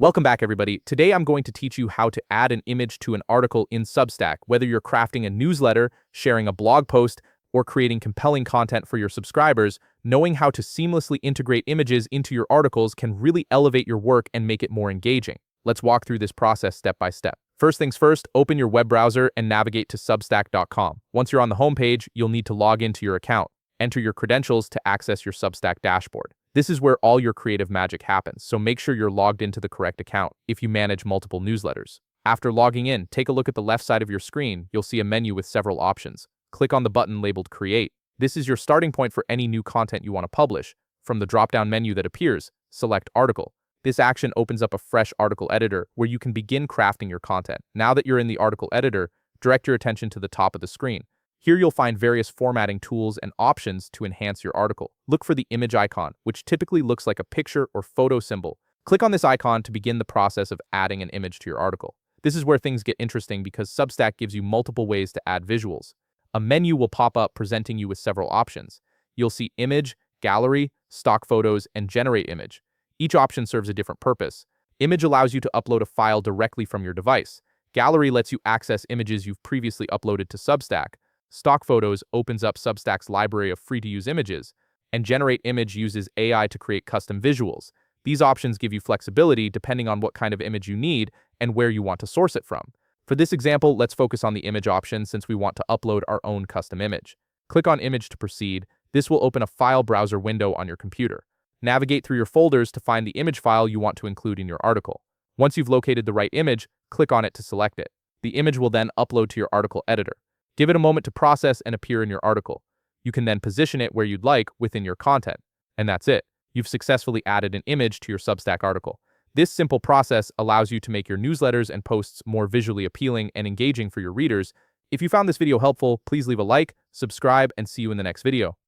Welcome back, everybody. Today I'm going to teach you how to add an image to an article in Substack. Whether you're crafting a newsletter, sharing a blog post, or creating compelling content for your subscribers, knowing how to seamlessly integrate images into your articles can really elevate your work and make it more engaging. Let's walk through this process step by step. First things first, open your web browser and navigate to substack.com. Once you're on the homepage, you'll need to log into your account. Enter your credentials to access your Substack dashboard. This is where all your creative magic happens, so make sure you're logged into the correct account if you manage multiple newsletters. After logging in, take a look at the left side of your screen. You'll see a menu with several options. Click on the button labeled Create. This is your starting point for any new content you want to publish. From the drop-down menu that appears, select Article. This action opens up a fresh article editor where you can begin crafting your content. Now that you're in the article editor, direct your attention to the top of the screen. Here you'll find various formatting tools and options to enhance your article. Look for the image icon, which typically looks like a picture or photo symbol. Click on this icon to begin the process of adding an image to your article. This is where things get interesting because Substack gives you multiple ways to add visuals. A menu will pop up presenting you with several options. You'll see Image, Gallery, Stock Photos, and Generate Image. Each option serves a different purpose. Image allows you to upload a file directly from your device. Gallery lets you access images you've previously uploaded to Substack. Stock Photos opens up Substack's library of free-to-use images, and Generate Image uses AI to create custom visuals. These options give you flexibility depending on what kind of image you need and where you want to source it from. For this example, let's focus on the image option since we want to upload our own custom image. Click on Image to proceed. This will open a file browser window on your computer. Navigate through your folders to find the image file you want to include in your article. Once you've located the right image, click on it to select it. The image will then upload to your article editor. Give it a moment to process and appear in your article. You can then position it where you'd like within your content. And that's it. You've successfully added an image to your Substack article. This simple process allows you to make your newsletters and posts more visually appealing and engaging for your readers. If you found this video helpful, please leave a like, subscribe, and see you in the next video.